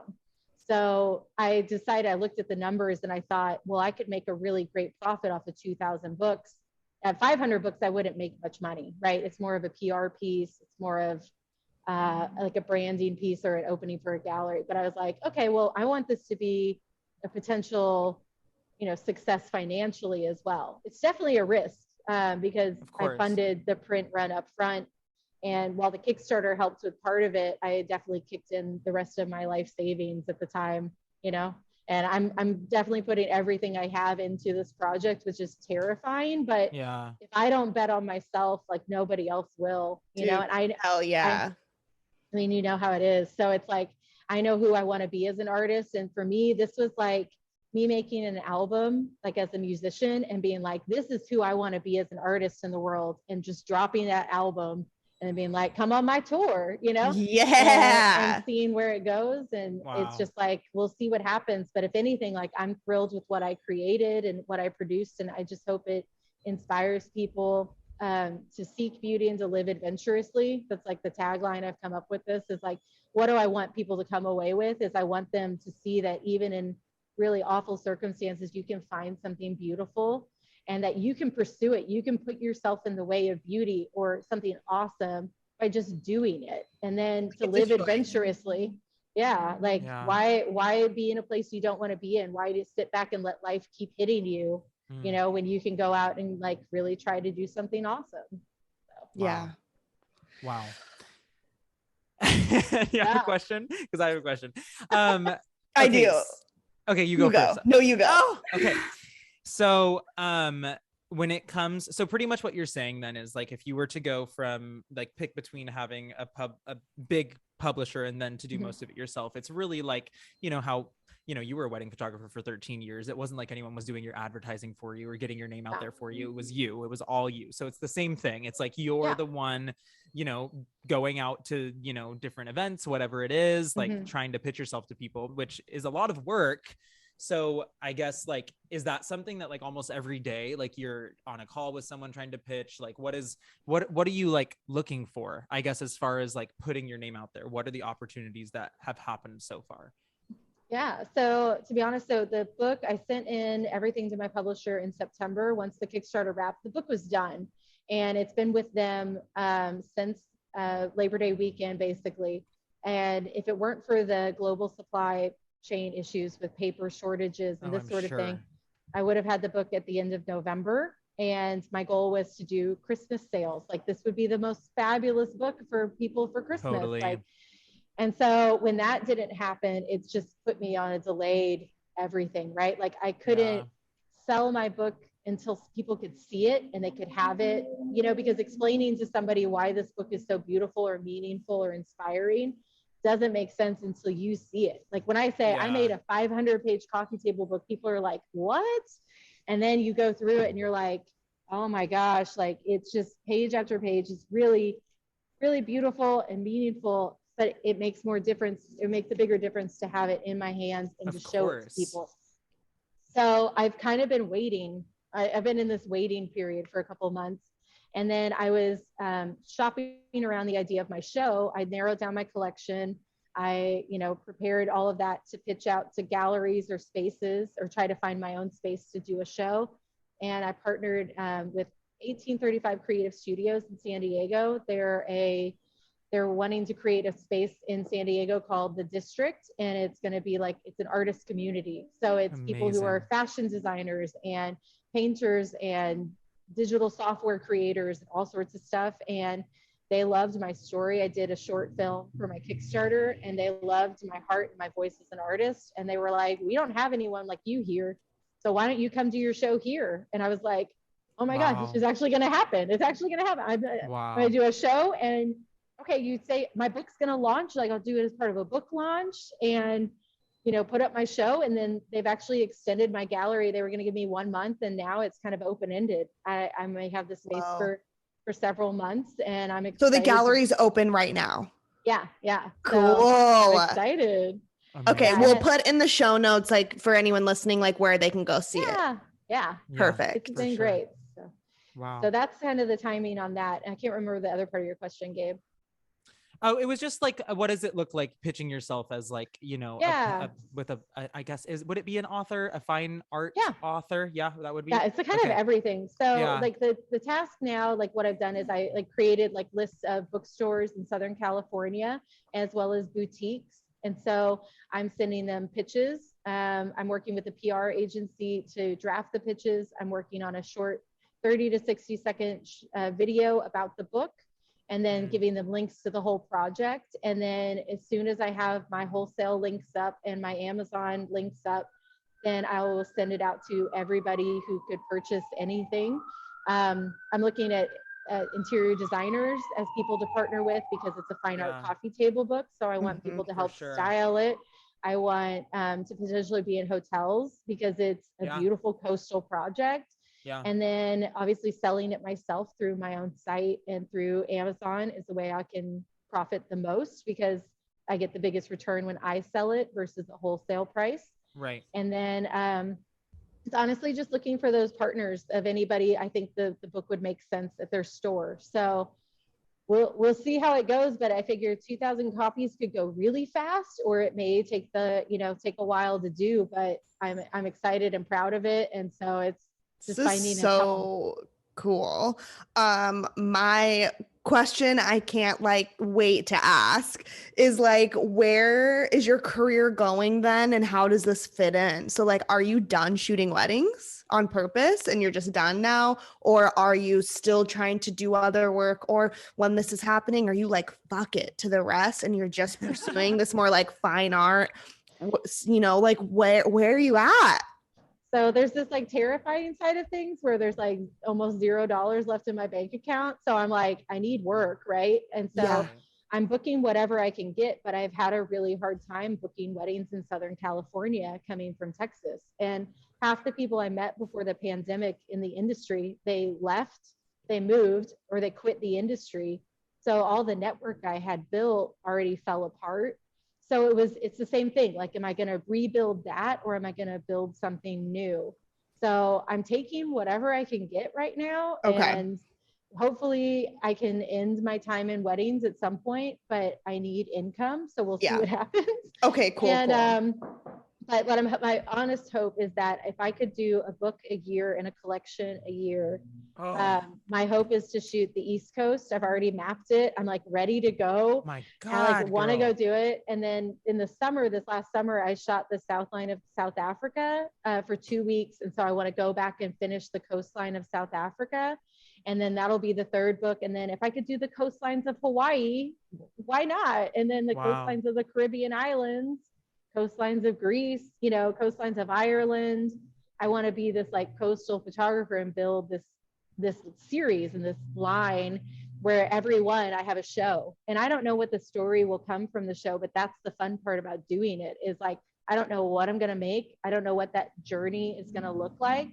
So I decided, I looked at the numbers and I thought, well, I could make a really great profit off of 2,000 books. At 500 books, I wouldn't make much money, right? It's more of a PR piece. It's more of like a branding piece or an opening for a gallery. But I was like, okay, well, I want this to be a potential, success financially as well. It's definitely a risk because I funded the print run up front. And while the Kickstarter helped with part of it, I definitely kicked in the rest of my life savings at the time, and I'm definitely putting everything I have into this project, which is terrifying. But if I don't bet on myself, like nobody else will, and hell yeah. I mean, you know how it is. So it's like, I know who I want to be as an artist. And for me, this was like me making an album, like as a musician and being like, this is who I want to be as an artist in the world, and just dropping that album and being like, come on my tour, Yeah. and seeing where it goes. And It's just like, we'll see what happens. But if anything, like I'm thrilled with what I created and what I produced. And I just hope it inspires people to seek beauty and to live adventurously. That's like the tagline I've come up with. This is like, what do I want people to come away with? Is I want them to see that even in really awful circumstances, you can find something beautiful, and that you can pursue it. You can put yourself in the way of beauty or something awesome by just doing it. And then to live adventurously. Yeah. Like why be in a place you don't want to be in? Why just sit back and let life keep hitting you, when you can go out and like really try to do something awesome. So. Yeah. Wow. You have a question? Because I have a question. I do. Okay, you go first. No, you go. Oh, okay. So, when it comes, so pretty much what you're saying then is like, if you were to go from like pick between having a big publisher and then to do most of it yourself, it's really like, how, you were a wedding photographer for 13 years. It wasn't like anyone was doing your advertising for you or getting your name out there for you. It was you. It was all you. So it's the same thing. It's like you're the one, going out to, different events, whatever it is, like trying to pitch yourself to people, which is a lot of work. So I guess like, is that something that like almost every day, like you're on a call with someone trying to pitch, like what are you like looking for, I guess, as far as like putting your name out there? What are the opportunities that have happened so far? Yeah. So to be honest, so the book, I sent in everything to my publisher in September. Once the Kickstarter wrapped, the book was done, and it's been with them since Labor Day weekend, basically. And if it weren't for the global supply chain issues with paper shortages and this sort of thing, I would have had the book at the end of November. And my goal was to do Christmas sales. Like this would be the most fabulous book for people for Christmas. Totally. And so when that didn't happen, it's just put me on a delayed everything, right? Like I couldn't sell my book until people could see it and they could have it, because explaining to somebody why this book is so beautiful or meaningful or inspiring doesn't make sense until you see it. Like when I say I made a 500-page coffee table book, people are like, what? And then you go through it and you're like, oh my gosh, like it's just page after page. It's really, really beautiful and meaningful, but it makes more difference. It makes a bigger difference to have it in my hands and to show it to people. So I've kind of been waiting. I've been in this waiting period for a couple of months. And then I was shopping around the idea of my show. I narrowed down my collection. I, prepared all of that to pitch out to galleries or spaces or try to find my own space to do a show. And I partnered with 1835 Creative Studios in San Diego. They're a they're wanting to create a space in San Diego called the District, and it's going to be like, it's an artist community. So it's people who are fashion designers and painters and digital software creators and all sorts of stuff. And they loved my story. I did a short film for my Kickstarter, and they loved my heart and my voice as an artist. And they were like, we don't have anyone like you here, so why don't you come do your show here? And I was like, oh my God, this is actually going to happen. It's actually going to happen. I'm going to do a show, and okay, you'd say my book's going to launch. Like, I'll do it as part of a book launch and, you know, put up my show. And then they've actually extended my gallery. They were going to give me 1 month, and now it's kind of open-ended. I may have the space for several months, and I'm excited. So the gallery's open right now. Yeah. Cool. So I'm excited. Okay, Yeah, we'll put in the show notes, like, for anyone listening, like, where they can go see it. Yeah. Perfect. It's been great. Wow. So that's kind of the timing on that. I can't remember the other part of your question, Gabe. Oh, it was just like, what does it look like pitching yourself as, like, you know, I guess, would it be an author, a fine art author? Yeah, that would be. Yeah, it's a kind of everything. So like the task now, like what I've done is I like created like lists of bookstores in Southern California, as well as boutiques. And so I'm sending them pitches. I'm working with a PR agency to draft the pitches. I'm working on a short 30 to 60 second video about the book, and then giving them links to the whole project. And then as soon as I have my wholesale links up and my Amazon links up, then I will send it out to everybody who could purchase anything. I'm looking at interior designers as people to partner with, because it's a fine art coffee table book. So I want people to help style it. I want to potentially be in hotels, because it's a beautiful coastal project. And then obviously selling it myself through my own site and through Amazon is the way I can profit the most, because I get the biggest return when I sell it versus the wholesale price. Right. And then it's honestly just looking for those partners of anybody. I think the book would make sense at their store. So we'll see how it goes, but I figure 2,000 copies could go really fast, or it may take take a while to do, but I'm excited and proud of it. And so it's just finding so cool. My question I can't wait to ask is where is your career going then, and how does this fit in? So are you done shooting weddings on purpose and you're just done now, or are you still trying to do other work? Or when this is happening, are you fuck it to the rest and you're just pursuing this more fine art, where are you at? So there's this terrifying side of things where there's almost $0 left in my bank account. So I'm I need work, right? And so I'm booking whatever I can get, but I've had a really hard time booking weddings in Southern California coming from Texas. And half the people I met before the pandemic in the industry, they left, they moved, or they quit the industry. So all the network I had built already fell apart. So it's the same thing. Am I going to rebuild that, or am I going to build something new? So I'm taking whatever I can get right now. Okay. And hopefully I can end my time in weddings at some point, but I need income. So we'll see what happens. Okay, cool. And, but my honest hope is that if I could do a book a year and a collection a year, my hope is to shoot the East Coast. I've already mapped it. I'm ready to go. My God, I want to go do it. And then in the summer, this last summer, I shot the south line of South Africa for 2 weeks. And so I want to go back and finish the coastline of South Africa. And then that'll be the third book. And then if I could do the coastlines of Hawaii, why not? And then the coastlines of the Caribbean islands, coastlines of Greece, coastlines of Ireland. I want to be this coastal photographer and build this series and this line where every one I have a show. And I don't know what the story will come from the show, but that's the fun part about doing it is I don't know what I'm going to make. I don't know what that journey is going to look like,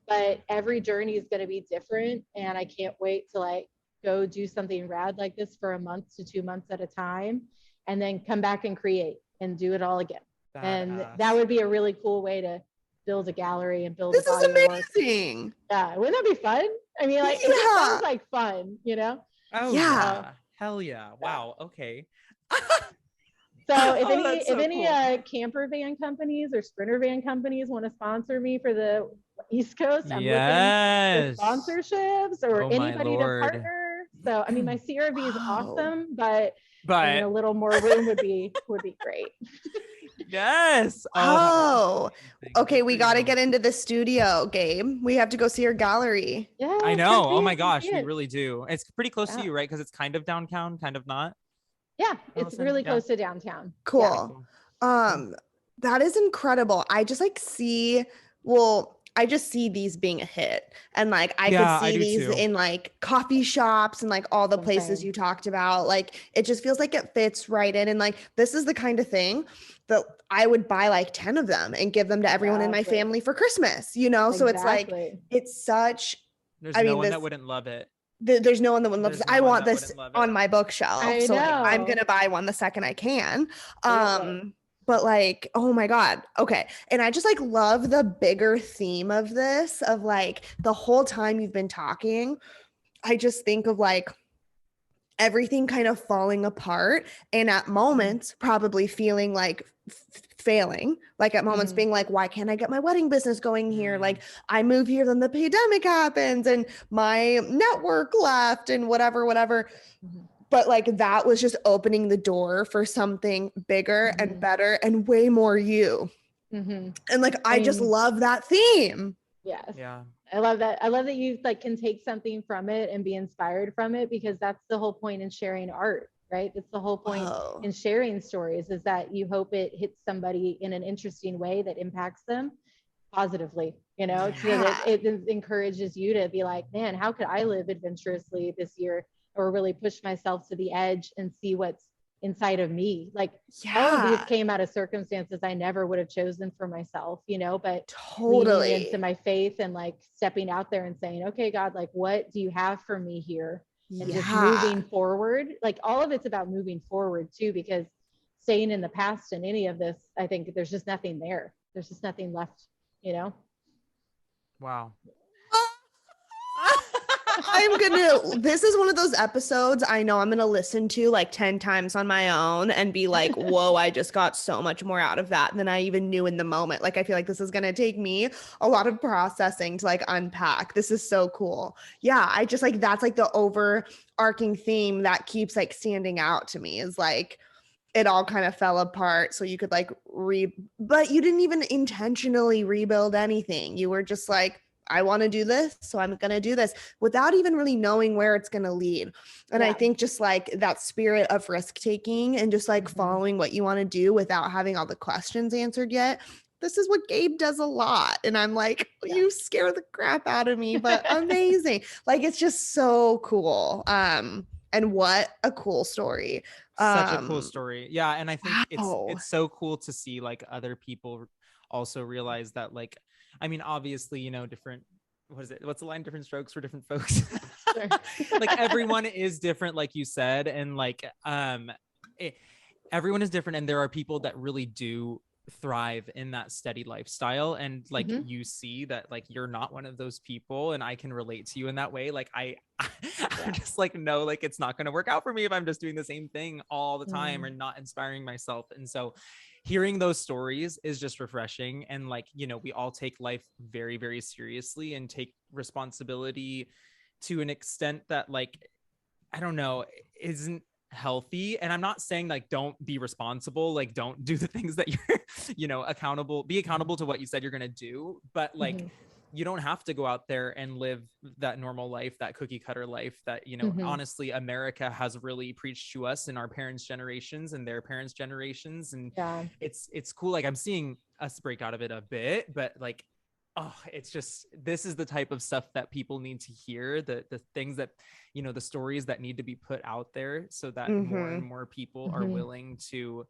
but every journey is going to be different. And I can't wait to go do something rad like this for a month to 2 months at a time, and then come back and create and do it all again. And that would be a really cool way to build a gallery and build this a body is amazing of work. Yeah, wouldn't that be fun? I mean, it sounds like fun, Oh yeah, hell yeah! Wow. Okay. So if any camper van companies or sprinter van companies want to sponsor me for the East Coast, I'm looking for sponsorships or anybody to partner. So, I mean, my CRV is Wow. awesome, but a little more room would be great. Yes. Oh, okay. We got to get it. into the studio, Gabe. We have to go see your gallery. Yeah, I know. Oh my come gosh, see we it. really do. It's pretty close to Yeah. you, right? Because it's kind of downtown, kind of not. Yeah, it's Allison? really Yeah. close to downtown. Cool. That is incredible. I just like see, well, I just see these being a hit. And like I could Yeah, I see do these too. in like coffee shops and like all the That's places insane. you talked about. Like it just feels like it fits right in. And like this is the kind of thing that I would buy like 10 of them and give them to everyone in my Exactly. family for Christmas, you know? So it's like Exactly. it's such There's I no mean, one this that wouldn't love it. there's no one that would love There's this. no I one want that this wouldn't love on it. my bookshelf. I So like, I'm know. gonna buy one the second I can. I love it. But like, oh my God. Okay. And I just like love the bigger theme of this, of like the whole time you've been talking. I just think of like everything kind of falling apart and at moments probably feeling like failing, like at moments being like, why can't I get my wedding business going here? Like I move here, then the pandemic happens and my network left and whatever. But like that was just opening the door for something bigger and better and way more you. And like I just love that theme. Yes. Yeah. I love that. I love that you like can take something from it and be inspired from it, because that's the whole point in sharing art, right? That's the whole point in sharing stories, is that you hope it hits somebody in an interesting way that impacts them positively, so that it encourages you to be like, man, how could I live adventurously this year, or really push myself to the edge and see what's inside of me? Like all of these came out of circumstances I never would have chosen for myself, but totally leaning into my faith and like stepping out there and saying, okay, God, like what do you have for me here? And just moving forward. Like all of it's about moving forward too, because staying in the past and any of this, I think there's just nothing there. There's just nothing left, Wow. This is one of those episodes I know I'm gonna listen to like 10 times on my own and be like, whoa, I just got so much more out of that than I even knew in the moment. Like I feel like this is gonna take me a lot of processing to like unpack. This is so cool. Yeah, I just like that's like the overarching theme that keeps like standing out to me, is like it all kind of fell apart so you could like but you didn't even intentionally rebuild anything. You were just like, I want to do this, so I'm going to do this, without even really knowing where it's going to lead. And I think just like that spirit of risk taking and just like following what you want to do without having all the questions answered yet. This is what Gabe does a lot. And I'm like, you scare the crap out of me, but amazing. Like, it's just so cool. And what a cool story. Such a cool story. Yeah. And I think it's so cool to see like other people also realize that, like, I mean, obviously, different, what's the line? Different strokes for different folks. Like everyone is different, like you said. And like, everyone is different. And there are people that really do thrive in that steady lifestyle. And like, you see that like, you're not one of those people. And I can relate to you in that way. Like I'm just like, no, like it's not going to work out for me if I'm just doing the same thing all the time or not inspiring myself. And so hearing those stories is just refreshing. And like, we all take life very, very seriously and take responsibility to an extent that like, I don't know, isn't healthy. And I'm not saying like, don't be responsible, like don't do the things that you're, be accountable to what you said you're going to do. But like, you don't have to go out there and live that normal life, that cookie cutter life that, honestly, America has really preached to us in our parents' generations and their parents' generations. And it's cool. Like I'm seeing us break out of it a bit, but like, it's just, this is the type of stuff that people need to hear, the things that, the stories that need to be put out there so that more and more people are willing to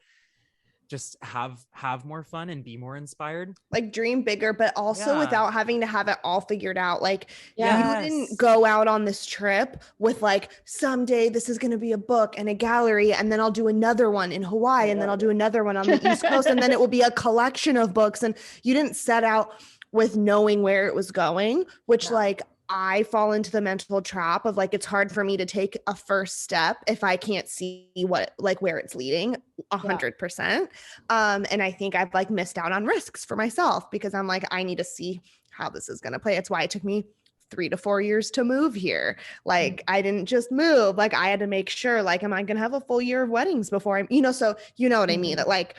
just have more fun and be more inspired, like dream bigger, but also without having to have it all figured out. Like you didn't go out on this trip with like, someday this is going to be a book and a gallery, and then I'll do another one in Hawaii, and then I'll do another one on the East Coast, and then it will be a collection of books. And you didn't set out with knowing where it was going, which like I fall into the mental trap of like, it's hard for me to take a first step if I can't see where it's leading 100%. And I think I've like missed out on risks for myself because I'm like, I need to see how this is going to play. It's why it took me 3 to 4 years to move here. Like I didn't just move, like I had to make sure, like, am I going to have a full year of weddings before I'm, so you know what I mean? That like,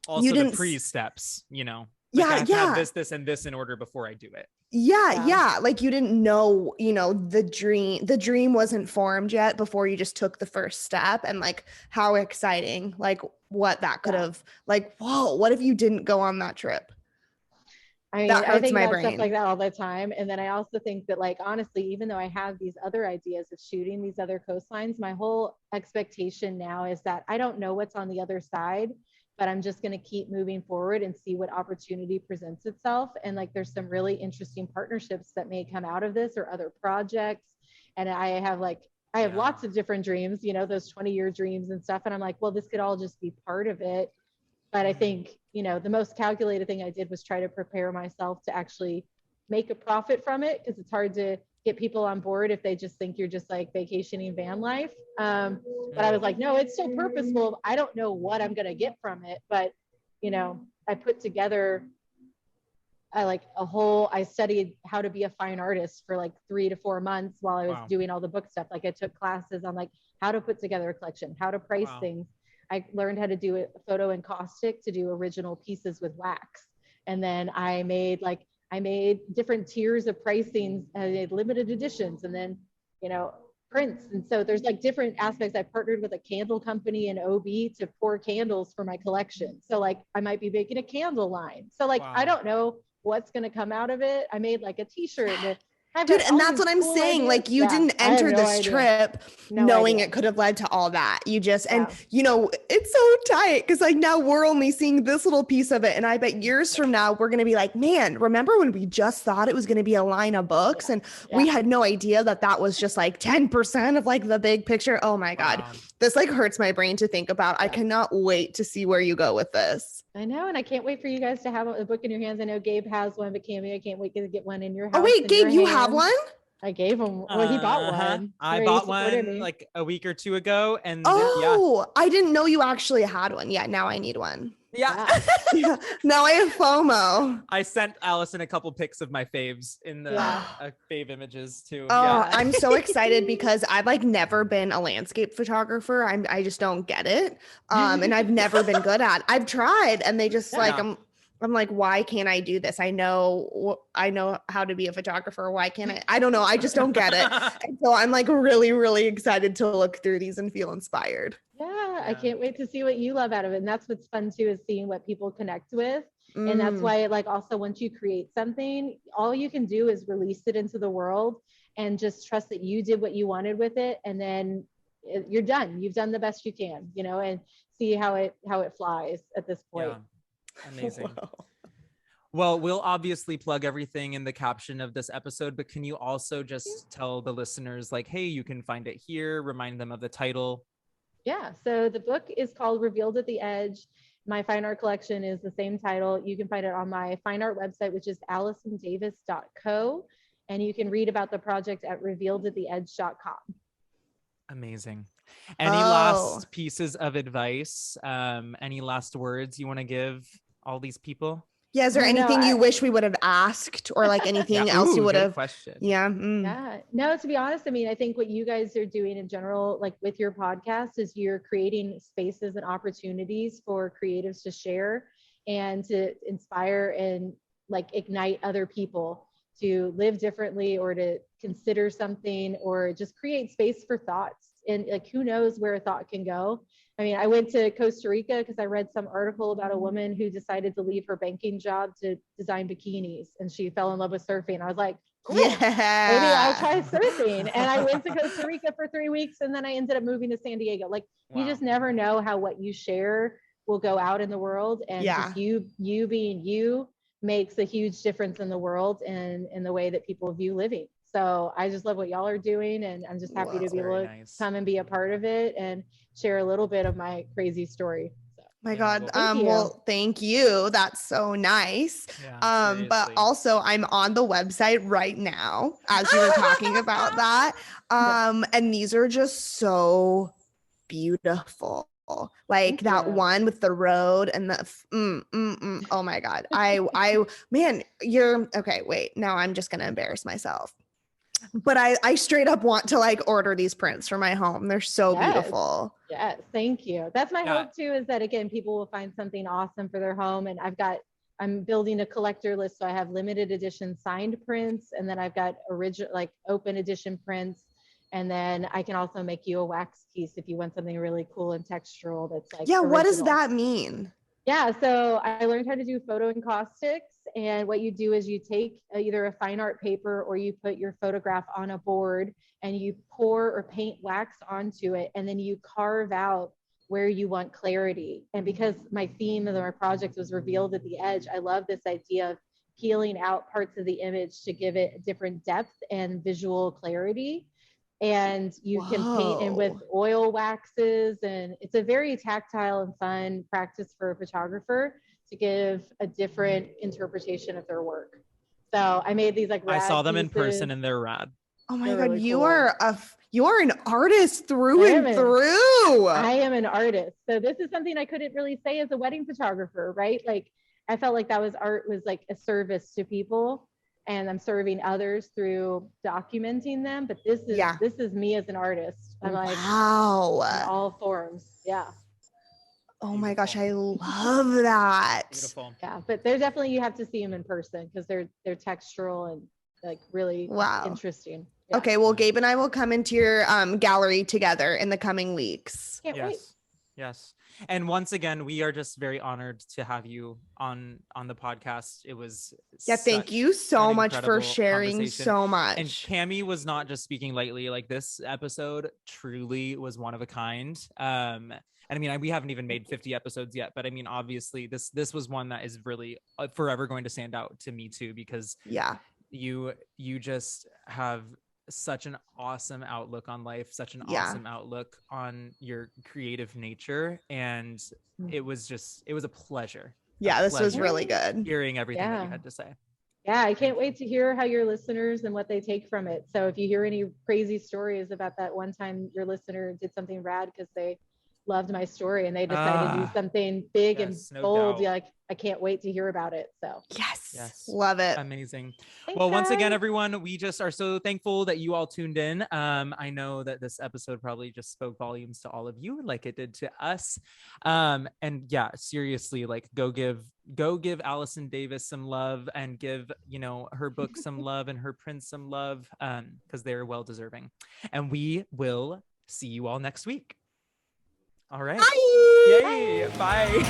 also you the didn't pre-steps, like yeah, I have to yeah. have this and this in order before I do it. Yeah. Like you didn't know, the dream wasn't formed yet before you just took the first step. And like, how exciting, like what that could have, like, whoa, what if you didn't go on that trip? I mean, That I hurts think my about brain. stuff like that all the time. And then I also think that, like, honestly, even though I have these other ideas of shooting these other coastlines, my whole expectation now is that I don't know what's on the other side, but I'm just going to keep moving forward and see what opportunity presents itself. And like, there's some really interesting partnerships that may come out of this or other projects. And I have lots of different dreams, those 20-year dreams and stuff. And I'm like, well, this could all just be part of it. But I think, the most calculated thing I did was try to prepare myself to actually make a profit from it, because it's hard to get people on board if they just think you're just like vacationing van life. But I was like, no, it's so purposeful. I don't know what I'm going to get from it, but, I put together I studied how to be a fine artist for like 3 to 4 months while I was doing all the book stuff. Like I took classes on like how to put together a collection, how to price things. I learned how to do a photo encaustic to do original pieces with wax. And then I made different tiers of pricings, limited editions, and then, prints. And so there's like different aspects. I partnered with a candle company in OB to pour candles for my collection. So like I might be making a candle line. So like, I don't know what's going to come out of it. I made like a t-shirt with, dude, and that's what I'm saying. ideas. Like you didn't enter this trip knowing it could have led to all that. You just, and it's so tight because like now we're only seeing this little piece of it. And I bet years from now, we're going to be like, man, remember when we just thought it was going to be a line of books and we had no idea that was just like 10% of like the big picture. Oh my God. This like hurts my brain to think about. I cannot wait to see where you go with this. I know, and I can't wait for you guys to have a book in your hands. I know Gabe has one, but Cammy, I can't wait to get one in your house. Oh wait, Gabe, you have one? I gave him. Well, he bought one. I bought one like a week or two ago, and I didn't know you actually had one. Yeah, now I need one. Yeah. Now I have FOMO. I sent Allison a couple pics of my faves in the fave images too. I'm so excited because I've like never been a landscape photographer. I just don't get it. And I've never been good at it. I've tried and they just I'm like, why can't I do this? I know how to be a photographer. Why can't I? I don't know. I just don't get it. And so I'm like really, really excited to look through these and feel inspired. Yeah, I can't wait to see what you love out of it. And that's what's fun too, is seeing what people connect with. And that's why like also once you create something, all you can do is release it into the world and just trust that you did what you wanted with it. And then you're done. You've done the best you can, and see how it flies at this point. Yeah. Amazing. Well, we'll obviously plug everything in the caption of this episode, but can you also just tell the listeners like, hey, you can find it here, remind them of the title? Yeah. So the book is called Revealed at the Edge. My fine art collection is the same title. You can find it on my fine art website, which is AllisonDavis.co. And you can read about the project at revealedатtheedge.com. Amazing. Any last pieces of advice? Any last words you want to give all these people? Yeah, is there anything you wish we would have asked or like anything else you would have? Question. Yeah. Yeah. No, to be honest, I mean, I think what you guys are doing in general, like with your podcast, is you're creating spaces and opportunities for creatives to share and to inspire and like ignite other people to live differently or to consider something or just create space for thoughts. And like, who knows where a thought can go? I mean, I went to Costa Rica because I read some article about a woman who decided to leave her banking job to design bikinis, and she fell in love with surfing. I was like, cool, maybe I'll try surfing. And I went to Costa Rica for 3 weeks, and then I ended up moving to San Diego. Like, you just never know how what you share will go out in the world. And just you being you makes a huge difference in the world and in the way that people view living. So I just love what y'all are doing, and I'm just happy to be able to come and be a part of it and share a little bit of my crazy story. So. My God. Well, thank you. That's so nice. Yeah, but also I'm on the website right now as you were talking about that. And these are just so beautiful. Like that one with the road and the oh my God. Man, you're okay. Wait, now I'm just gonna embarrass myself. But I straight up want to like order these prints for my home. They're so beautiful. Yes, thank you. That's my Yeah. hope too, is that again, people will find something awesome for their home. And I'm building a collector list. So I have limited edition signed prints, and then I've got original, like open edition prints. And then I can also make you a wax piece if you want something really cool and textural that's like What does original. that mean? Yeah, so I learned how to do photo encaustics. And what you do is you take either a fine art paper or you put your photograph on a board and you pour or paint wax onto it. And then you carve out where you want clarity. And because my theme of my project was revealed at the edge, I love this idea of peeling out parts of the image to give it a different depth and visual clarity. And you can paint in with oil waxes, and it's a very tactile and fun practice for a photographer to give a different interpretation of their work. So I made these like I saw them in pieces. person and they're rad. Oh my They're God, really you cool. are an artist through and through. I am an artist. So this is something I couldn't really say as a wedding photographer, right? Like I felt like that was art was like a service to people, and I'm serving others through documenting them. But this is me as an artist. I'm like, wow, in all forms. Yeah. Oh my gosh, I love that. Beautiful. Yeah, but they're definitely, you have to see them in person because they're textural and like really interesting. Yeah. Okay, well, Gabe and I will come into your gallery together in the coming weeks. Can't wait. Yes. And once again, we are just very honored to have you on the podcast. It was thank you so much for sharing conversation. So much. And Cammie was not just speaking lightly. Like this episode truly was one of a kind. And I mean, we haven't even made 50 episodes yet, but I mean, obviously this was one that is really forever going to stand out to me too, because you just have such an awesome outlook on life, such an awesome outlook on your creative nature. And it was a pleasure. This was really good. Hearing everything that you had to say. Yeah, I can't wait to hear how your listeners and what they take from it. So if you hear any crazy stories about that one time your listener did something rad because they loved my story and they decided to do something big and bold, like I can't wait to hear about it. So yes, love it. Amazing. Thanks, well, once guys. again, everyone, we just are so thankful that you all tuned in. I know that this episode probably just spoke volumes to all of you like it did to us. And yeah, seriously, like go give Allison Davis some love and give, her book some love and her prints some love, because they're well deserving. And we will see you all next week. All right. Bye. Yay. Bye.